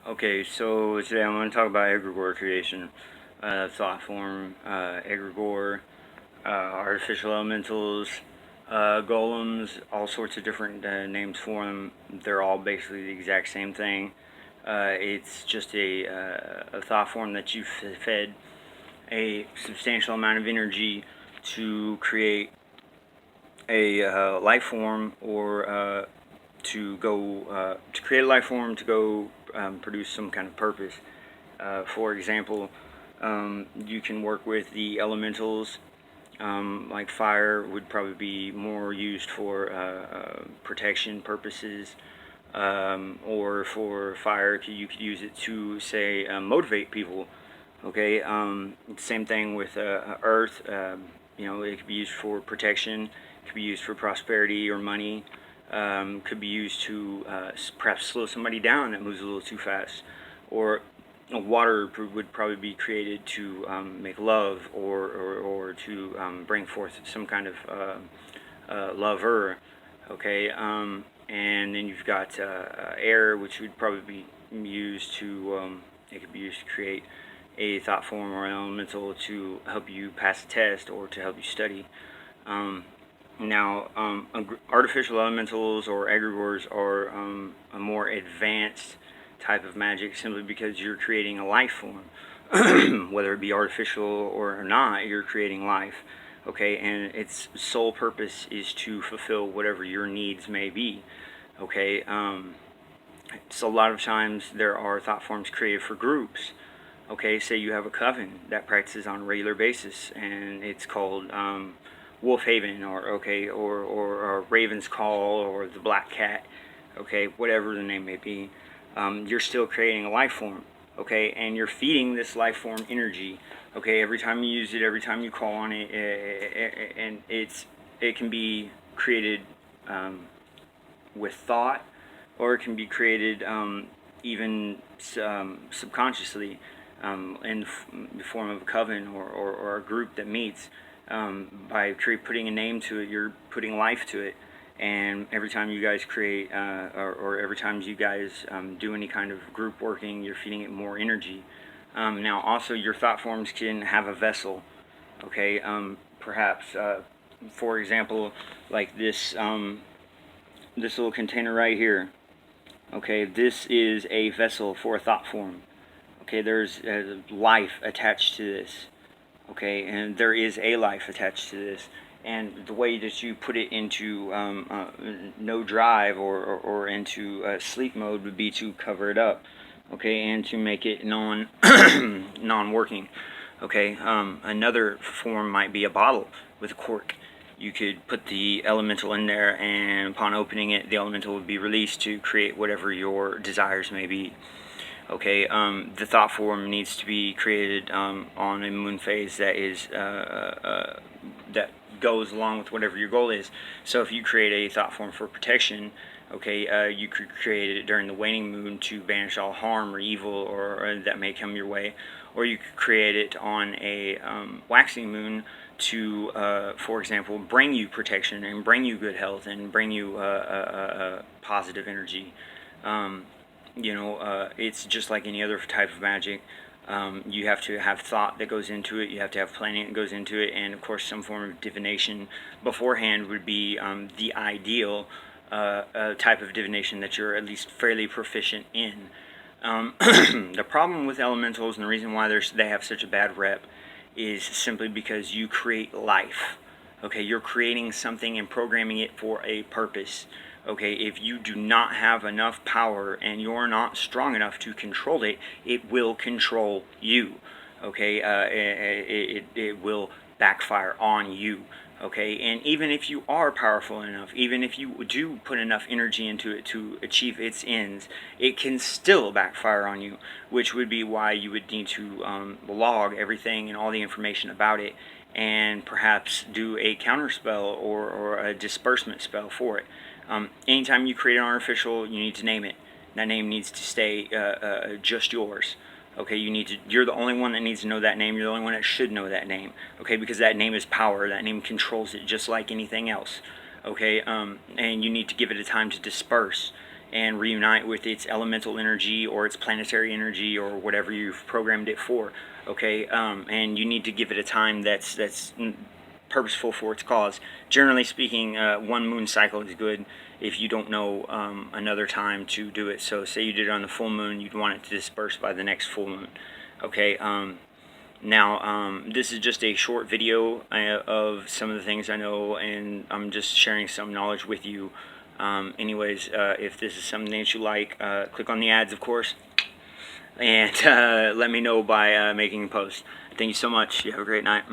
Okay, so today I'm going to talk about egregore creation, thought form, egregore, artificial elementals, golems, all sorts of different names for them. They're all basically the exact same thing. It's just a thought form that you've fed a substantial amount of energy to create a life form, or to create a life form to go produce some kind of purpose. For example, you can work with the elementals. Like fire would probably be more used for protection purposes, or for fire you could use it to, say, motivate people. Okay, same thing with earth. It could be used for protection, it could be used for prosperity or money, could be used to perhaps slow somebody down that moves a little too fast, or water would probably be created to make love, or to bring forth some kind of lover. Okay, and then you've got air, which would probably be used to, it could be used to create a thought form or an elemental to help you pass a test or to help you study. Artificial elementals or egregores are a more advanced type of magic, simply because you're creating a life form. Whether it be artificial or not, you're creating life. Okay, and its sole purpose is to fulfill whatever your needs may be. Okay, so a lot of times there are thought forms created for groups. Okay, say you have a coven that practices on a regular basis, and it's called Wolf Haven, or Raven's Call, or the Black Cat. Okay, whatever the name may be, you're still creating a life form. Okay, and you're feeding this life form energy. Okay, every time you use it, every time you call on it, and it can be created with thought, or it can be created even subconsciously, in the form of a coven, or a group that meets. By putting a name to it, you're putting life to it. And every time you guys create, or every time you guys do any kind of group working, you're feeding it more energy. Now, also, your thought forms can have a vessel. Okay, perhaps, for example, like this little container right here. Okay, this is a vessel for a thought form. Okay, there's life attached to this. Okay, and there is a life attached to this. And the way that you put it into no drive, or into sleep mode, would be to cover it up. Okay, and to make it non-working. Okay, another form might be a bottle with a cork. You could put the elemental in there, and upon opening it, the elemental would be released to create whatever your desires may be. Okay, the thought form needs to be created on a moon phase that is that goes along with whatever your goal is. So if you create a thought form for protection, okay, you could create it during the waning moon to banish all harm or evil, or that may come your way. Or you could create it on a waxing moon to, for example, bring you protection and bring you good health and bring you positive energy. It's just like any other type of magic. You have to have thought that goes into it, you have to have planning that goes into it, and of course some form of divination beforehand would be the ideal type of divination that you're at least fairly proficient in. The problem with elementals, and the reason why they have such a bad rep, is simply because you create life. Okay, you're creating something and programming it for a purpose. Okay, if you do not have enough power and you're not strong enough to control it, it will control you. Okay, it will backfire on you. Okay, and even if you are powerful enough, even if you do put enough energy into it to achieve its ends, it can still backfire on you, which would be why you would need to log everything and all the information about it, and perhaps do a counter spell, or a disbursement spell for it. Anytime you create an artificial, you need to name it. That name needs to stay just yours. Okay, you're the only one that needs to know that name. You're the only one that should know that name. Okay, because that name is power. That name controls it just like anything else. Okay, and you need to give it a time to disperse. and reunite with its elemental energy or its planetary energy or whatever you've programmed it for. Okay, and you need to give it a time that's purposeful for its cause. Generally speaking, one moon cycle is good if you don't know another time to do it. So say you did it on the full moon, you'd want it to disperse by the next full moon. Okay, now this is just a short video of some of the things I know, and I'm just sharing some knowledge with you. Anyways, if this is something that you like, click on the ads, of course, and let me know by making a post. Thank you so much. You have a great night.